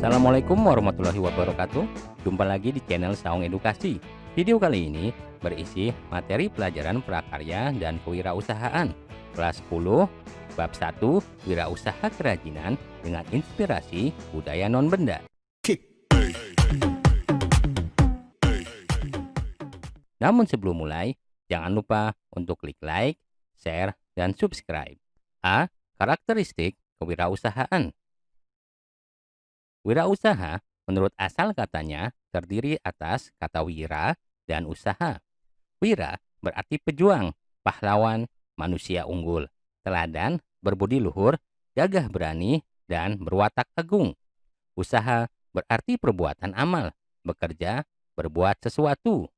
Assalamualaikum warahmatullahi wabarakatuh. Jumpa lagi di channel Saung Edukasi. Video kali ini berisi materi pelajaran prakarya dan kewirausahaan kelas 10 bab 1 wirausaha kerajinan dengan inspirasi budaya non-benda. Namun sebelum mulai, jangan lupa untuk klik like, share, dan subscribe. A. Karakteristik kewirausahaan. Wirausaha, menurut asal katanya, terdiri atas kata wira dan usaha. Wira berarti pejuang, pahlawan, manusia unggul, teladan, berbudi luhur, gagah berani, dan berwatak agung. Usaha berarti perbuatan amal, bekerja, berbuat sesuatu.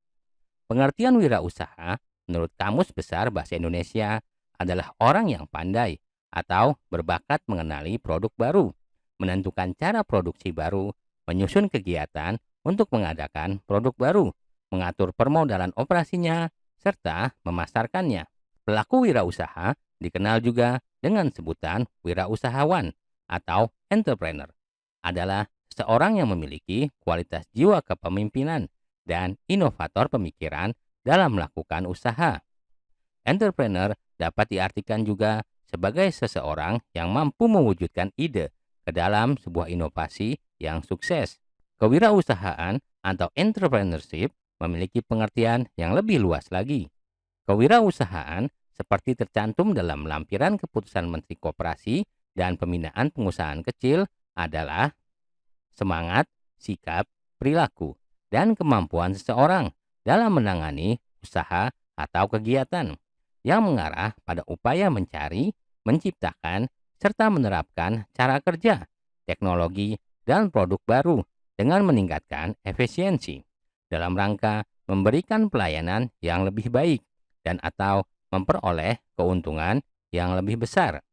Pengertian wirausaha menurut Kamus Besar Bahasa Indonesia adalah orang yang pandai atau berbakat mengenali produk baru, menentukan cara produksi baru, menyusun kegiatan untuk mengadakan produk baru, mengatur permodalan operasinya, serta memasarkannya. Pelaku wirausaha dikenal juga dengan sebutan wirausahawan atau entrepreneur, adalah seorang yang memiliki kualitas jiwa kepemimpinan dan inovator pemikiran dalam melakukan usaha. Entrepreneur dapat diartikan juga sebagai seseorang yang mampu mewujudkan ide ke dalam sebuah inovasi yang sukses. Kewirausahaan atau entrepreneurship memiliki pengertian yang lebih luas lagi. Kewirausahaan seperti tercantum dalam lampiran keputusan Menteri Koperasi dan Pembinaan Pengusahaan Kecil adalah semangat, sikap, perilaku, dan kemampuan seseorang dalam menangani usaha atau kegiatan yang mengarah pada upaya mencari, menciptakan, serta menerapkan cara kerja, teknologi, dan produk baru dengan meningkatkan efisiensi dalam rangka memberikan pelayanan yang lebih baik dan atau memperoleh keuntungan yang lebih besar.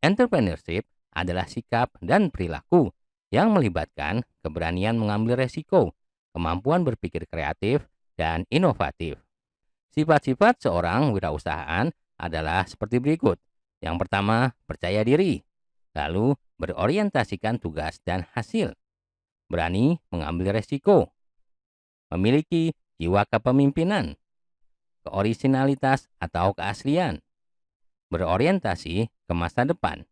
Entrepreneurship adalah sikap dan perilaku yang melibatkan keberanian mengambil resiko, kemampuan berpikir kreatif, dan inovatif. Sifat-sifat seorang wirausahaan adalah seperti berikut. Yang pertama, percaya diri, lalu berorientasikan tugas dan hasil, berani mengambil resiko, memiliki jiwa kepemimpinan, keorisinalitas atau keaslian, berorientasi ke masa depan.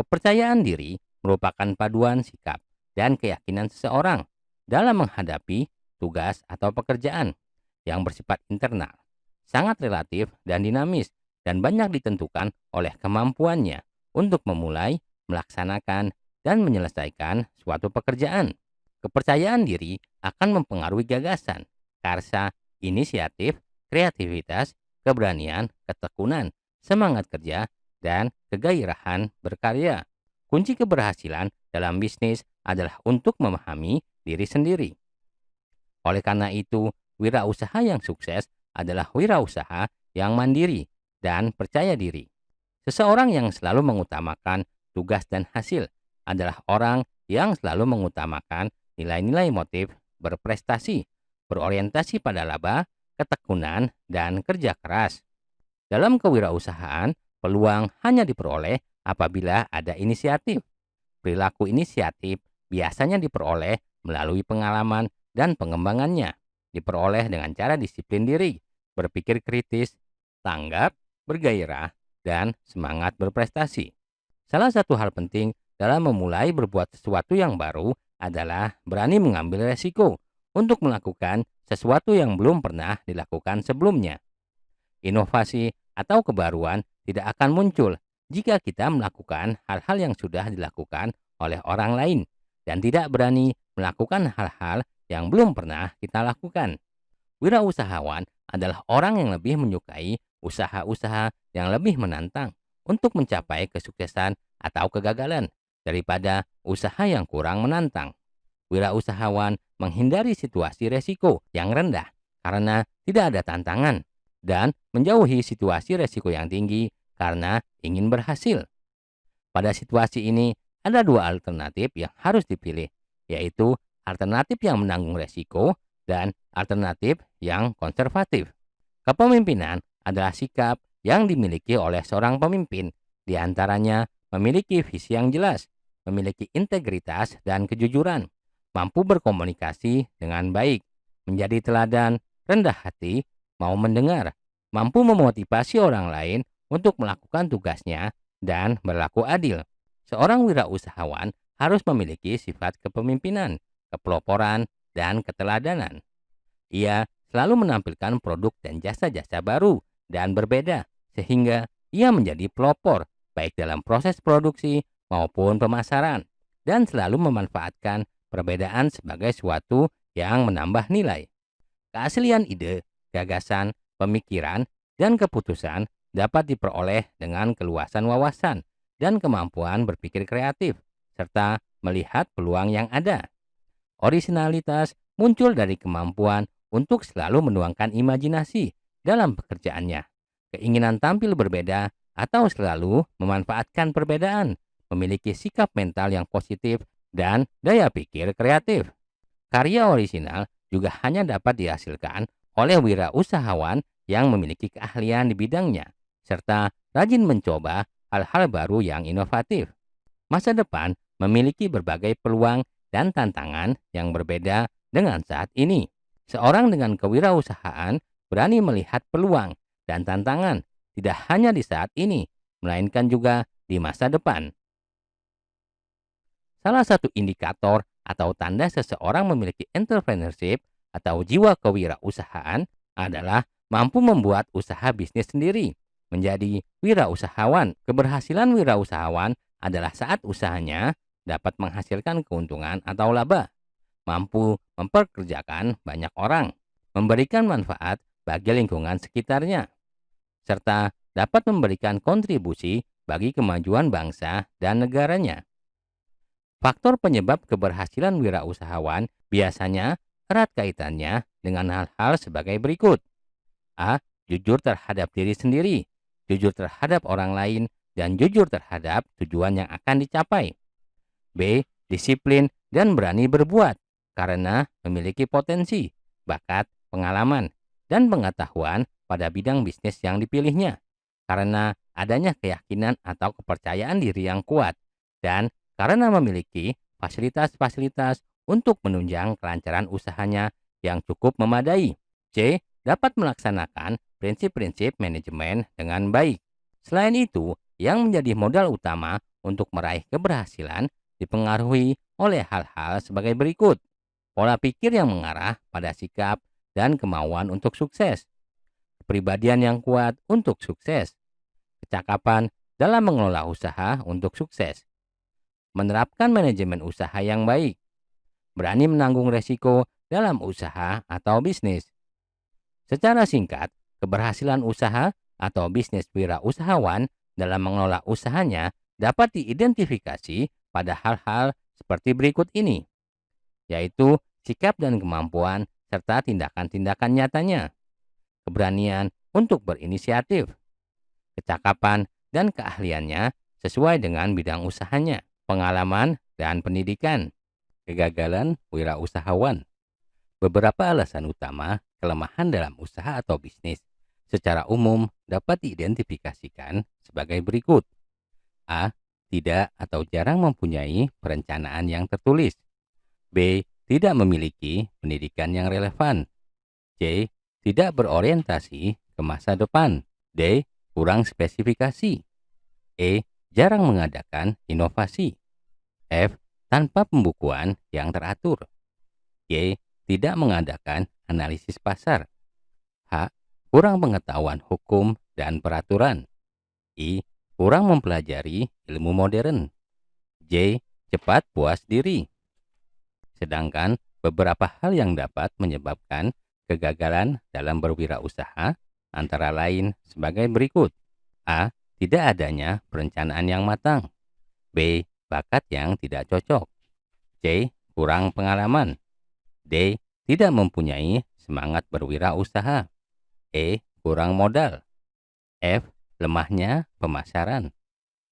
Kepercayaan diri merupakan paduan sikap dan keyakinan seseorang dalam menghadapi tugas atau pekerjaan yang bersifat internal, sangat relatif dan dinamis, dan banyak ditentukan oleh kemampuannya untuk memulai, melaksanakan, dan menyelesaikan suatu pekerjaan. Kepercayaan diri akan mempengaruhi gagasan, karsa, inisiatif, kreativitas, keberanian, ketekunan, semangat kerja, dan kegairahan berkarya. Kunci keberhasilan dalam bisnis adalah untuk memahami diri sendiri. Oleh karena itu, wirausaha yang sukses adalah wirausaha yang mandiri dan percaya diri. Seseorang yang selalu mengutamakan tugas dan hasil adalah orang yang selalu mengutamakan nilai-nilai motif berprestasi, berorientasi pada laba, ketekunan, dan kerja keras. Dalam kewirausahaan, peluang hanya diperoleh apabila ada inisiatif. Perilaku inisiatif biasanya diperoleh melalui pengalaman dan pengembangannya. Diperoleh dengan cara disiplin diri, berpikir kritis, tanggap, bergairah, dan semangat berprestasi. Salah satu hal penting dalam memulai berbuat sesuatu yang baru adalah berani mengambil resiko untuk melakukan sesuatu yang belum pernah dilakukan sebelumnya. Inovasi atau kebaruan tidak akan muncul jika kita melakukan hal-hal yang sudah dilakukan oleh orang lain dan tidak berani melakukan hal-hal yang belum pernah kita lakukan. Wirausahawan adalah orang yang lebih menyukai usaha-usaha yang lebih menantang untuk mencapai kesuksesan atau kegagalan daripada usaha yang kurang menantang. Wirausahawan menghindari situasi resiko yang rendah karena tidak ada tantangan dan menjauhi situasi resiko yang tinggi karena ingin berhasil. Pada situasi ini ada dua alternatif yang harus dipilih, yaitu alternatif yang menanggung resiko dan alternatif yang konservatif. Kepemimpinan adalah sikap yang dimiliki oleh seorang pemimpin, di antaranya memiliki visi yang jelas, memiliki integritas dan kejujuran, mampu berkomunikasi dengan baik, menjadi teladan, rendah hati, mau mendengar, mampu memotivasi orang lain untuk melakukan tugasnya, dan berlaku adil. Seorang wirausahawan harus memiliki sifat kepemimpinan, kepeloporan, dan keteladanan. Ia selalu menampilkan produk dan jasa-jasa baru dan berbeda, sehingga ia menjadi pelopor baik dalam proses produksi maupun pemasaran, dan selalu memanfaatkan perbedaan sebagai suatu yang menambah nilai. Keaslian ide, gagasan, pemikiran, dan keputusan dapat diperoleh dengan keluasan wawasan dan kemampuan berpikir kreatif, serta melihat peluang yang ada. Orisinalitas muncul dari kemampuan untuk selalu menuangkan imajinasi dalam pekerjaannya, keinginan tampil berbeda atau selalu memanfaatkan perbedaan, memiliki sikap mental yang positif, dan daya pikir kreatif. Karya orisinal juga hanya dapat dihasilkan oleh wirausahawan yang memiliki keahlian di bidangnya, serta rajin mencoba hal-hal baru yang inovatif. Masa depan memiliki berbagai peluang dan tantangan yang berbeda dengan saat ini. Seorang dengan kewirausahaan berani melihat peluang dan tantangan tidak hanya di saat ini, melainkan juga di masa depan. Salah satu indikator atau tanda seseorang memiliki entrepreneurship atau jiwa kewirausahaan adalah mampu membuat usaha bisnis sendiri. Menjadi wirausahawan, keberhasilan wirausahawan adalah saat usahanya dapat menghasilkan keuntungan atau laba, mampu memperkerjakan banyak orang, memberikan manfaat bagi lingkungan sekitarnya, serta dapat memberikan kontribusi bagi kemajuan bangsa dan negaranya. Faktor penyebab keberhasilan wirausahawan biasanya erat kaitannya dengan hal-hal sebagai berikut. A. Jujur terhadap diri sendiri, jujur terhadap orang lain, dan jujur terhadap tujuan yang akan dicapai. B. Disiplin dan berani berbuat karena memiliki potensi, bakat, pengalaman, dan pengetahuan pada bidang bisnis yang dipilihnya, karena adanya keyakinan atau kepercayaan diri yang kuat, dan karena memiliki fasilitas-fasilitas untuk menunjang kelancaran usahanya yang cukup memadai. C. Dapat melaksanakan prinsip-prinsip manajemen dengan baik. Selain itu, yang menjadi modal utama untuk meraih keberhasilan dipengaruhi oleh hal-hal sebagai berikut. Pola pikir yang mengarah pada sikap dan kemauan untuk sukses. Kepribadian yang kuat untuk sukses. Kecakapan dalam mengelola usaha untuk sukses. Menerapkan manajemen usaha yang baik. Berani menanggung resiko dalam usaha atau bisnis. Secara singkat, keberhasilan usaha atau bisnis wirausahawan dalam mengelola usahanya dapat diidentifikasi pada hal-hal seperti berikut ini, yaitu sikap dan kemampuan serta tindakan-tindakan nyatanya, keberanian untuk berinisiatif, kecakapan dan keahliannya sesuai dengan bidang usahanya, pengalaman dan pendidikan, kegagalan wirausahawan. Beberapa alasan utama kelemahan dalam usaha atau bisnis secara umum dapat diidentifikasikan sebagai berikut. A. Tidak atau jarang mempunyai perencanaan yang tertulis. B. Tidak memiliki pendidikan yang relevan. C. Tidak berorientasi ke masa depan. D. Kurang spesifikasi. E. Jarang mengadakan inovasi. F. Tanpa pembukuan yang teratur. G. Tidak mengadakan analisis pasar. H. Kurang pengetahuan hukum dan peraturan. I. Kurang mempelajari ilmu modern. J. Cepat puas diri. Sedangkan beberapa hal yang dapat menyebabkan kegagalan dalam berwirausaha antara lain sebagai berikut. A. Tidak adanya perencanaan yang matang. B. Bakat yang tidak cocok. C. Kurang pengalaman. D. Tidak mempunyai semangat berwirausaha. E. Kurang modal. F. Lemahnya pemasaran.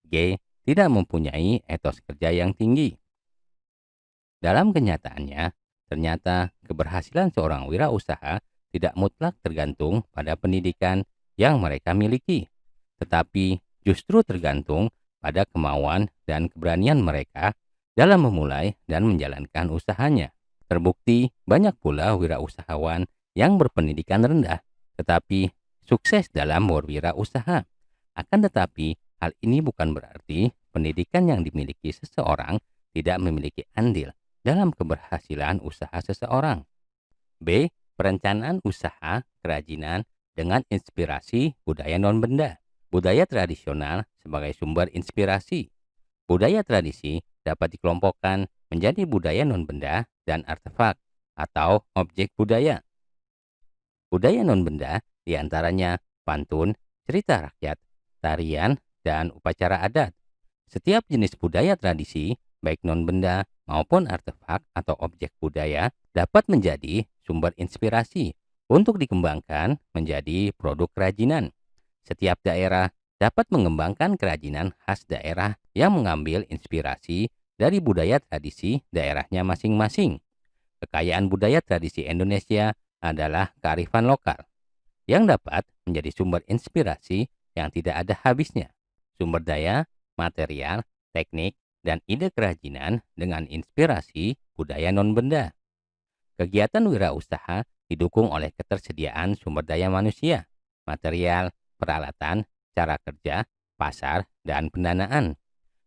G. Tidak mempunyai etos kerja yang tinggi. Dalam kenyataannya, ternyata keberhasilan seorang wirausaha tidak mutlak tergantung pada pendidikan yang mereka miliki, tetapi justru tergantung pada kemauan dan keberanian mereka dalam memulai dan menjalankan usahanya. Terbukti banyak pula wirausahawan yang berpendidikan rendah, tetapi sukses dalam berwirausaha. Akan tetapi, hal ini bukan berarti pendidikan yang dimiliki seseorang tidak memiliki andil dalam keberhasilan usaha seseorang. B. Perencanaan usaha kerajinan dengan inspirasi budaya non-benda. Budaya tradisional sebagai sumber inspirasi. Budaya tradisi dapat dikelompokkan menjadi budaya non-benda dan artefak atau objek budaya. Budaya non-benda diantaranya pantun, cerita rakyat, tarian, dan upacara adat. Setiap jenis budaya tradisi, baik non-benda maupun artefak atau objek budaya, dapat menjadi sumber inspirasi untuk dikembangkan menjadi produk kerajinan. Setiap daerah dapat mengembangkan kerajinan khas daerah yang mengambil inspirasi dari budaya tradisi daerahnya masing-masing. Kekayaan budaya tradisi Indonesia adalah kearifan lokal yang dapat menjadi sumber inspirasi yang tidak ada habisnya. Sumber daya, material, teknik, dan ide kerajinan dengan inspirasi budaya non-benda. Kegiatan wirausaha didukung oleh ketersediaan sumber daya manusia, material, peralatan, cara kerja, pasar, dan pendanaan.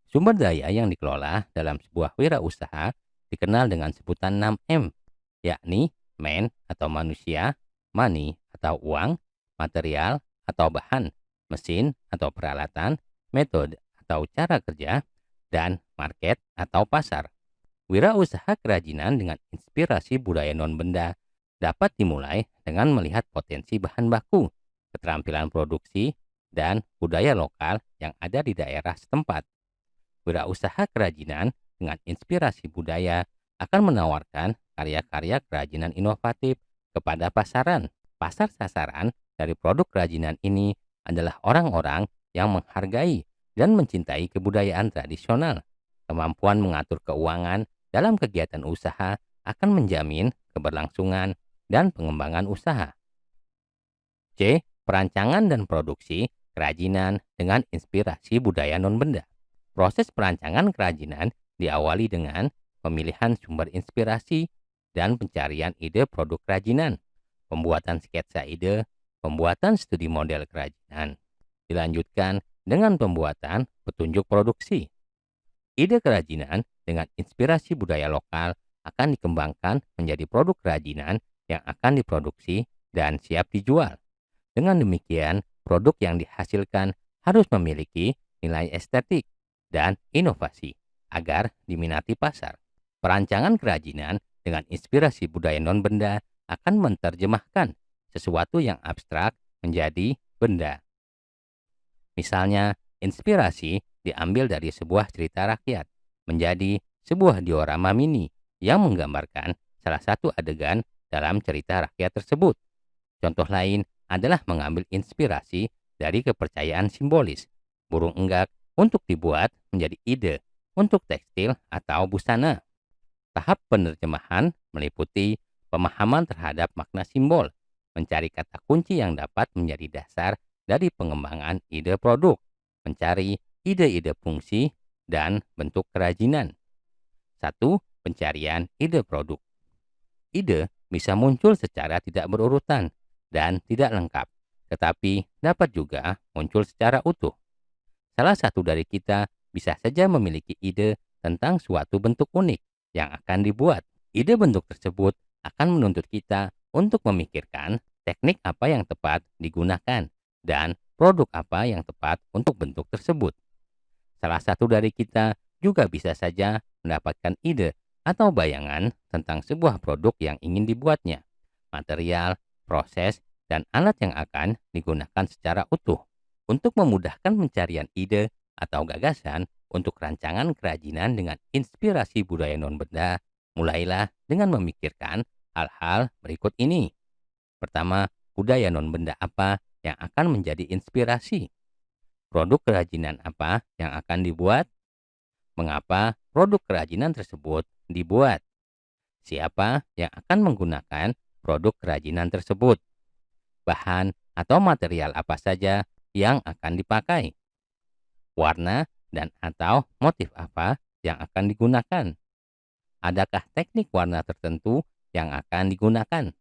Sumber daya yang dikelola dalam sebuah wirausaha dikenal dengan sebutan 6M, yakni man atau manusia, money atau uang, material atau bahan, mesin atau peralatan, metode atau cara kerja, dan market atau pasar. Wirausaha kerajinan dengan inspirasi budaya non-benda dapat dimulai dengan melihat potensi bahan baku, keterampilan produksi, dan budaya lokal yang ada di daerah setempat. Wirausaha kerajinan dengan inspirasi budaya akan menawarkan karya-karya kerajinan inovatif kepada pasaran. Pasar sasaran dari produk kerajinan ini adalah orang-orang yang menghargai dan mencintai kebudayaan tradisional. Kemampuan mengatur keuangan dalam kegiatan usaha akan menjamin keberlangsungan dan pengembangan usaha. C. Perancangan dan produksi kerajinan dengan inspirasi budaya non-benda. Proses perancangan kerajinan diawali dengan pemilihan sumber inspirasi dan pencarian ide produk kerajinan, pembuatan sketsa ide, pembuatan studi model kerajinan. Dilanjutkan dengan pembuatan petunjuk produksi. Ide kerajinan dengan inspirasi budaya lokal akan dikembangkan menjadi produk kerajinan yang akan diproduksi dan siap dijual. Dengan demikian, produk yang dihasilkan harus memiliki nilai estetik dan inovasi agar diminati pasar. Perancangan kerajinan dengan inspirasi budaya non-benda akan menerjemahkan sesuatu yang abstrak menjadi benda. Misalnya, inspirasi diambil dari sebuah cerita rakyat menjadi sebuah diorama mini yang menggambarkan salah satu adegan dalam cerita rakyat tersebut. Contoh lain adalah mengambil inspirasi dari kepercayaan simbolis burung enggak untuk dibuat menjadi ide untuk tekstil atau busana. Tahap penerjemahan meliputi pemahaman terhadap makna simbol, mencari kata kunci yang dapat menjadi dasar dari pengembangan ide produk, mencari ide-ide fungsi dan bentuk kerajinan. 1. Pencarian ide produk. Ide bisa muncul secara tidak berurutan dan tidak lengkap, tetapi dapat juga muncul secara utuh. Salah satu dari kita bisa saja memiliki ide tentang suatu bentuk unik yang akan dibuat. Ide bentuk tersebut akan menuntut kita untuk memikirkan teknik apa yang tepat digunakan dan produk apa yang tepat untuk bentuk tersebut. Salah satu dari kita juga bisa saja mendapatkan ide atau bayangan tentang sebuah produk yang ingin dibuatnya, material, proses, dan alat yang akan digunakan secara utuh. Untuk memudahkan pencarian ide atau gagasan untuk rancangan kerajinan dengan inspirasi budaya non-benda, mulailah dengan memikirkan hal-hal berikut ini. Pertama, budaya non-benda apa yang akan menjadi inspirasi? Produk kerajinan apa yang akan dibuat? Mengapa produk kerajinan tersebut dibuat? Siapa yang akan menggunakan produk kerajinan tersebut? Bahan atau material apa saja yang akan dipakai? Warna dan atau motif apa yang akan digunakan? Adakah teknik warna tertentu yang akan digunakan?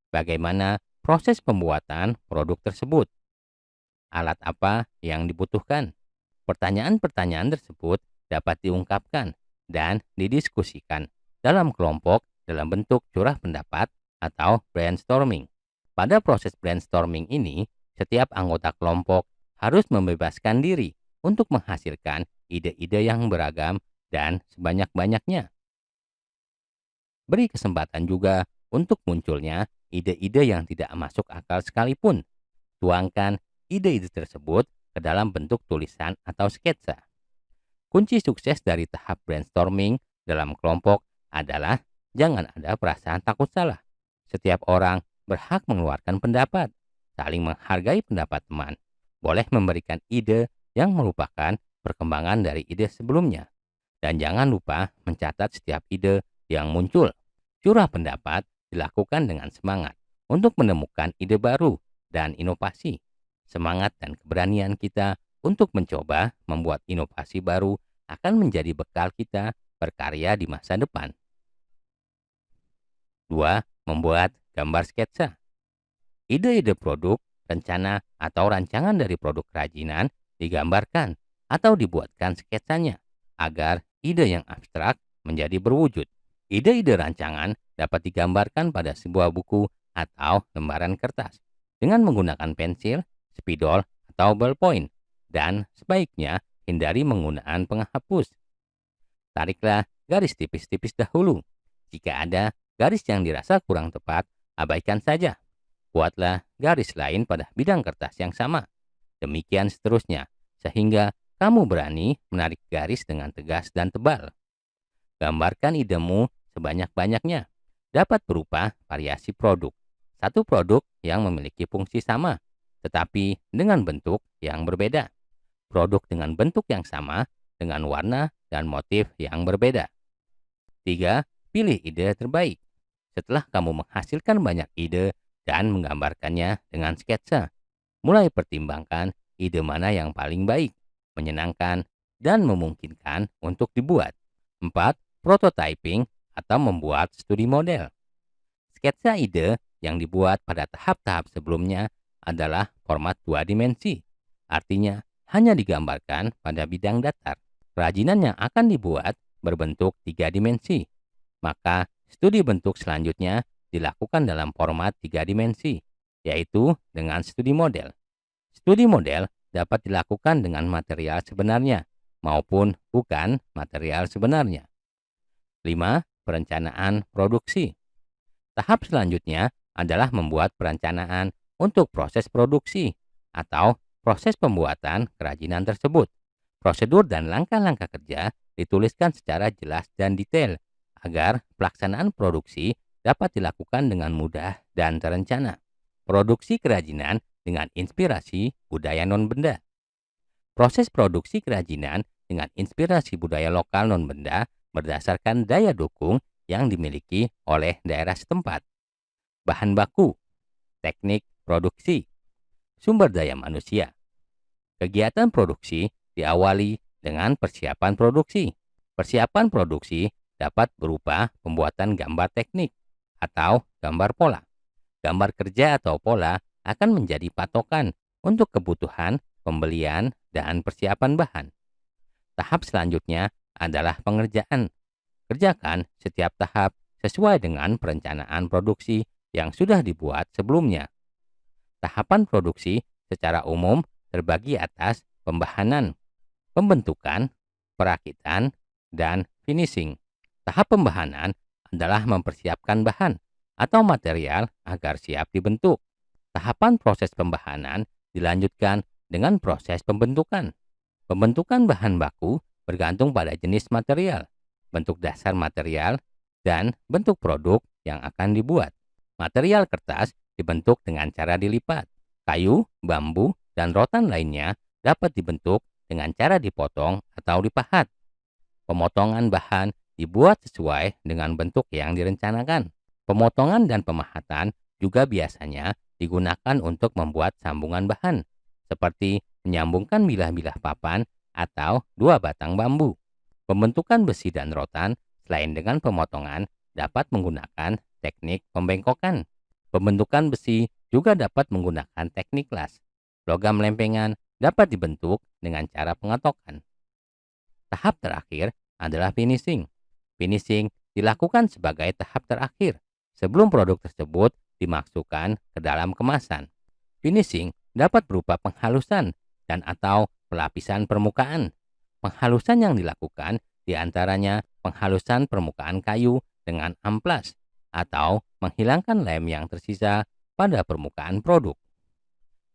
Bagaimana proses pembuatan produk tersebut? Alat apa yang dibutuhkan? Pertanyaan-pertanyaan tersebut dapat diungkapkan dan didiskusikan dalam kelompok dalam bentuk curah pendapat atau brainstorming. Pada proses brainstorming ini, setiap anggota kelompok harus membebaskan diri untuk menghasilkan ide-ide yang beragam dan sebanyak-banyaknya. Beri kesempatan juga untuk munculnya ide-ide yang tidak masuk akal sekalipun. Tuangkan ide-ide tersebut ke dalam bentuk tulisan atau sketsa. Kunci sukses dari tahap brainstorming dalam kelompok adalah jangan ada perasaan takut salah. Setiap orang berhak mengeluarkan pendapat, saling menghargai pendapat teman, boleh memberikan ide yang merupakan perkembangan dari ide sebelumnya, dan jangan lupa mencatat setiap ide yang muncul. Curah pendapat dilakukan dengan semangat untuk menemukan ide baru dan inovasi. Semangat dan keberanian kita untuk mencoba membuat inovasi baru akan menjadi bekal kita berkarya di masa depan. 2. Membuat gambar sketsa. Ide-ide produk, rencana, atau rancangan dari produk kerajinan digambarkan atau dibuatkan sketsanya agar ide yang abstrak menjadi berwujud. Ide-ide rancangan dapat digambarkan pada sebuah buku atau lembaran kertas dengan menggunakan pensil, spidol, atau ballpoint, dan sebaiknya hindari penggunaan penghapus. Tariklah garis tipis-tipis dahulu. Jika ada garis yang dirasa kurang tepat, abaikan saja. Buatlah garis lain pada bidang kertas yang sama. Demikian seterusnya, sehingga kamu berani menarik garis dengan tegas dan tebal. Gambarkan idemu sebanyak-banyaknya. Dapat berupa variasi produk. Satu produk yang memiliki fungsi sama, tetapi dengan bentuk yang berbeda. Produk dengan bentuk yang sama, dengan warna dan motif yang berbeda. 3. Pilih ide terbaik. Setelah kamu menghasilkan banyak ide dan menggambarkannya dengan sketsa, mulai pertimbangkan ide mana yang paling baik, menyenangkan, dan memungkinkan untuk dibuat. 4. Prototyping atau membuat studi model. Sketsa ide yang dibuat pada tahap-tahap sebelumnya adalah format 2 dimensi. Artinya, hanya digambarkan pada bidang datar. Kerajinan yang akan dibuat berbentuk 3 dimensi. Maka, studi bentuk selanjutnya dilakukan dalam format 3 dimensi, yaitu dengan studi model. Studi model dapat dilakukan dengan material sebenarnya maupun bukan material sebenarnya. 5. Perencanaan produksi. Tahap selanjutnya adalah membuat perencanaan untuk proses produksi atau proses pembuatan kerajinan tersebut. Prosedur dan langkah-langkah kerja dituliskan secara jelas dan detail agar pelaksanaan produksi dapat dilakukan dengan mudah dan terencana. Produksi kerajinan dengan inspirasi budaya non-benda. Proses produksi kerajinan dengan inspirasi budaya lokal non-benda berdasarkan daya dukung yang dimiliki oleh daerah setempat. Bahan baku, teknik produksi, sumber daya manusia. Kegiatan produksi diawali dengan persiapan produksi. Persiapan produksi dapat berupa pembuatan gambar teknik atau gambar pola. Gambar kerja atau pola akan menjadi patokan untuk kebutuhan pembelian dan persiapan bahan. Tahap selanjutnya adalah pengerjaan. Kerjakan setiap tahap sesuai dengan perencanaan produksi yang sudah dibuat sebelumnya. Tahapan produksi secara umum terbagi atas pembahanan, pembentukan, perakitan, dan finishing. Tahap pembahanan adalah mempersiapkan bahan atau material agar siap dibentuk. Tahapan proses pembahanan dilanjutkan dengan proses pembentukan. Pembentukan bahan baku bergantung pada jenis material, bentuk dasar material, dan bentuk produk yang akan dibuat. Material kertas dibentuk dengan cara dilipat. Kayu, bambu, dan rotan lainnya dapat dibentuk dengan cara dipotong atau dipahat. Pemotongan bahan dibuat sesuai dengan bentuk yang direncanakan. Pemotongan dan pemahatan juga biasanya digunakan untuk membuat sambungan bahan, seperti menyambungkan bilah-bilah papan atau 2 batang bambu. Pembentukan besi dan rotan selain dengan pemotongan dapat menggunakan teknik pembengkokan. Pembentukan besi juga dapat menggunakan teknik las. Logam lempengan dapat dibentuk dengan cara pengatokan. Tahap terakhir adalah finishing. Finishing dilakukan sebagai tahap terakhir sebelum produk tersebut dimasukkan ke dalam kemasan. Finishing dapat berupa penghalusan dan atau pelapisan permukaan. Penghalusan yang dilakukan diantaranya penghalusan permukaan kayu dengan amplas atau menghilangkan lem yang tersisa pada permukaan produk.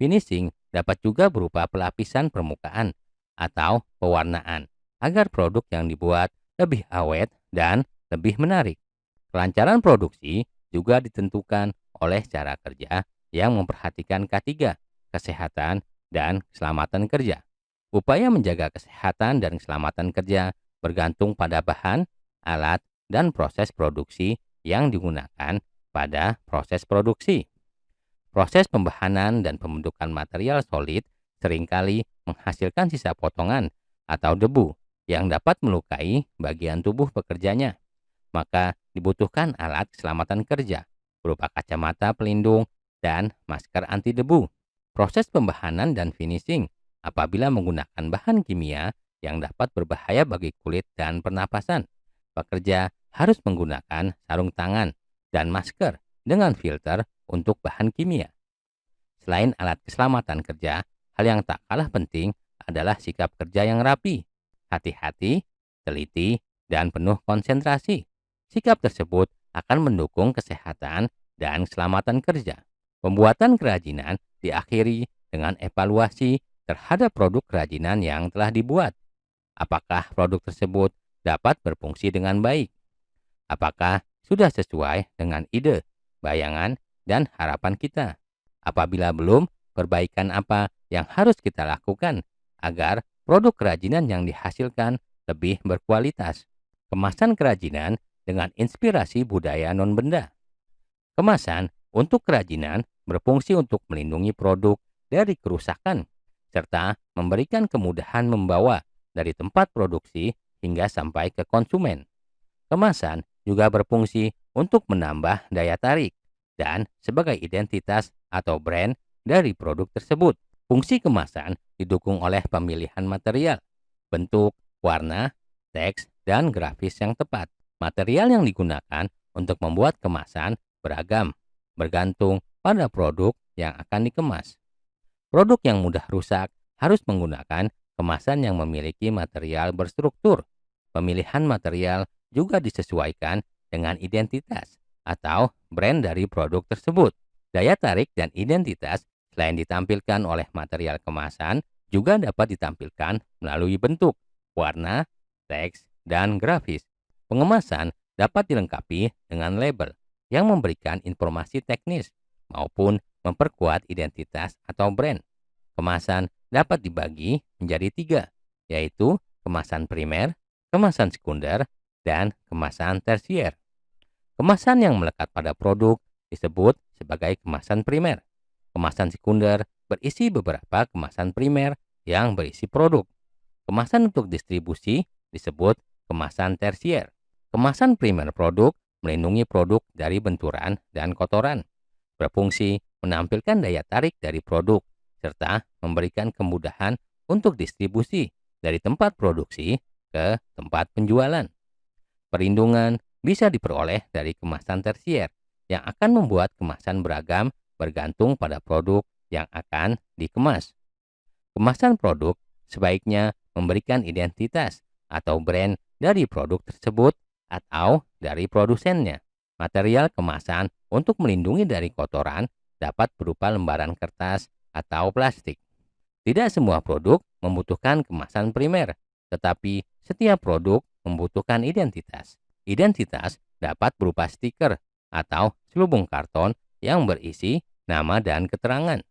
Finishing dapat juga berupa pelapisan permukaan atau pewarnaan agar produk yang dibuat lebih awet dan lebih menarik. Kelancaran produksi juga ditentukan oleh cara kerja yang memperhatikan K3, kesehatan dan keselamatan kerja. Upaya menjaga kesehatan dan keselamatan kerja bergantung pada bahan, alat, dan proses produksi yang digunakan pada proses produksi. Proses pembahanan dan pembentukan material solid seringkali menghasilkan sisa potongan atau debu yang dapat melukai bagian tubuh pekerjanya. Maka dibutuhkan alat keselamatan kerja berupa kacamata pelindung dan masker anti debu. Proses pembahanan dan finishing apabila menggunakan bahan kimia yang dapat berbahaya bagi kulit dan pernapasan. Pekerja harus menggunakan sarung tangan dan masker dengan filter untuk bahan kimia. Selain alat keselamatan kerja, hal yang tak kalah penting adalah sikap kerja yang rapi, hati-hati, teliti, dan penuh konsentrasi. Sikap tersebut akan mendukung kesehatan dan keselamatan kerja. Pembuatan kerajinan diakhiri dengan evaluasi terhadap produk kerajinan yang telah dibuat. Apakah produk tersebut dapat berfungsi dengan baik? Apakah sudah sesuai dengan ide, bayangan, dan harapan kita? Apabila belum, perbaikan apa yang harus kita lakukan agar produk kerajinan yang dihasilkan lebih berkualitas? Kemasan kerajinan dengan inspirasi budaya non-benda. Kemasan untuk kerajinan berfungsi untuk melindungi produk dari kerusakan, serta memberikan kemudahan membawa dari tempat produksi hingga sampai ke konsumen. Kemasan juga berfungsi untuk menambah daya tarik dan sebagai identitas atau brand dari produk tersebut. Fungsi kemasan didukung oleh pemilihan material, bentuk, warna, teks, dan grafis yang tepat. Material yang digunakan untuk membuat kemasan beragam, bergantung pada produk yang akan dikemas. Produk yang mudah rusak harus menggunakan kemasan yang memiliki material berstruktur. Pemilihan material juga disesuaikan dengan identitas atau brand dari produk tersebut. Daya tarik dan identitas selain ditampilkan oleh material kemasan juga dapat ditampilkan melalui bentuk, warna, teks, dan grafis. Pengemasan dapat dilengkapi dengan label yang memberikan informasi teknis maupun memperkuat identitas atau brand. Kemasan dapat dibagi menjadi 3, yaitu kemasan primer, kemasan sekunder, dan kemasan tersier. Kemasan yang melekat pada produk disebut sebagai kemasan primer. Kemasan sekunder berisi beberapa kemasan primer yang berisi produk. Kemasan untuk distribusi disebut kemasan tersier. Kemasan primer produk melindungi produk dari benturan dan kotoran, berfungsi menampilkan daya tarik dari produk, serta memberikan kemudahan untuk distribusi dari tempat produksi ke tempat penjualan. Perlindungan bisa diperoleh dari kemasan tersier yang akan membuat kemasan beragam bergantung pada produk yang akan dikemas. Kemasan produk sebaiknya memberikan identitas atau brand dari produk tersebut atau dari produsennya. Material kemasan untuk melindungi dari kotoran dapat berupa lembaran kertas atau plastik. Tidak semua produk membutuhkan kemasan primer, tetapi setiap produk membutuhkan identitas. Identitas dapat berupa stiker atau selubung karton yang berisi nama dan keterangan.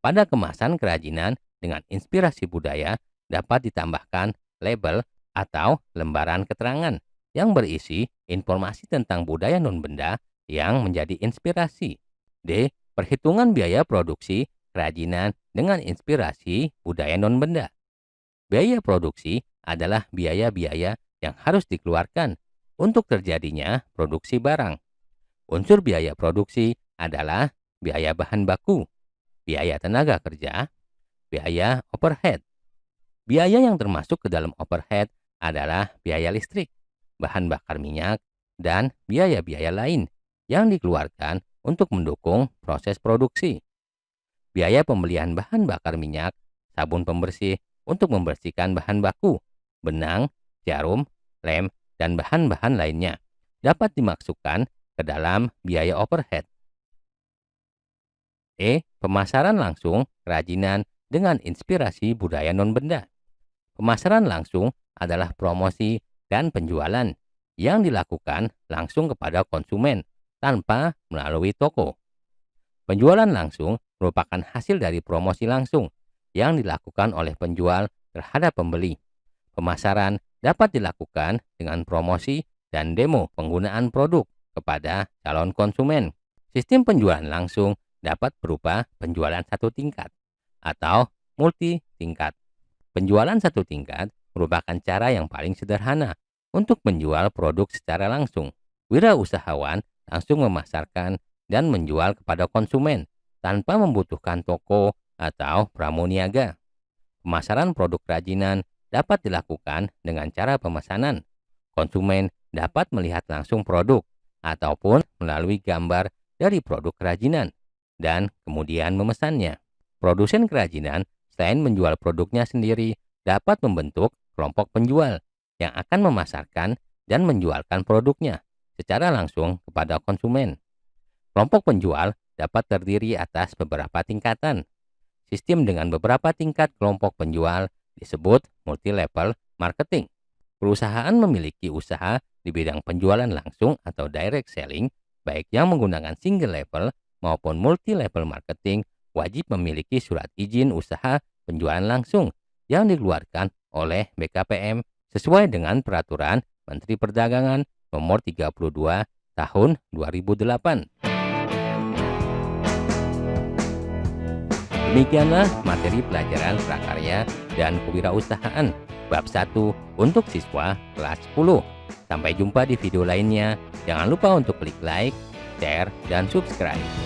Pada kemasan kerajinan dengan inspirasi budaya dapat ditambahkan label atau lembaran keterangan yang berisi informasi tentang budaya non-benda yang menjadi inspirasi. D. Perhitungan biaya produksi kerajinan dengan inspirasi budaya non-benda. Biaya produksi adalah biaya-biaya yang harus dikeluarkan untuk terjadinya produksi barang. Unsur biaya produksi adalah biaya bahan baku, biaya tenaga kerja, biaya overhead. Biaya yang termasuk ke dalam overhead adalah biaya listrik, bahan bakar minyak, dan biaya-biaya lain yang dikeluarkan untuk mendukung proses produksi. Biaya pembelian bahan bakar minyak, sabun pembersih untuk membersihkan bahan baku, benang, jarum, lem, dan bahan-bahan lainnya dapat dimasukkan ke dalam biaya overhead. Pemasaran langsung kerajinan dengan inspirasi budaya non-benda. Pemasaran langsung adalah promosi dan penjualan yang dilakukan langsung kepada konsumen tanpa melalui toko. Penjualan langsung merupakan hasil dari promosi langsung yang dilakukan oleh penjual terhadap pembeli. Pemasaran dapat dilakukan dengan promosi dan demo penggunaan produk kepada calon konsumen. Sistem penjualan langsung dapat berupa penjualan satu tingkat atau multi tingkat. Penjualan satu tingkat merupakan cara yang paling sederhana untuk menjual produk secara langsung. Wirausahawan langsung memasarkan dan menjual kepada konsumen tanpa membutuhkan toko atau pramuniaga. Pemasaran produk kerajinan dapat dilakukan dengan cara pemesanan. Konsumen dapat melihat langsung produk ataupun melalui gambar dari produk kerajinan dan kemudian memesannya. Produsen kerajinan selain menjual produknya sendiri, dapat membentuk kelompok penjual yang akan memasarkan dan menjualkan produknya secara langsung kepada konsumen. Kelompok penjual dapat terdiri atas beberapa tingkatan. Sistem dengan beberapa tingkat kelompok penjual disebut multi-level marketing. Perusahaan memiliki usaha di bidang penjualan langsung atau direct selling, baik yang menggunakan single level maupun multi-level marketing, wajib memiliki surat izin usaha penjualan langsung yang dikeluarkan oleh BKPM sesuai dengan Peraturan Menteri Perdagangan Nomor 32 Tahun 2008. Demikianlah materi pelajaran prakarya dan kewirausahaan bab 1 untuk siswa kelas 10. Sampai jumpa di video lainnya. Jangan lupa untuk klik like, share, dan subscribe.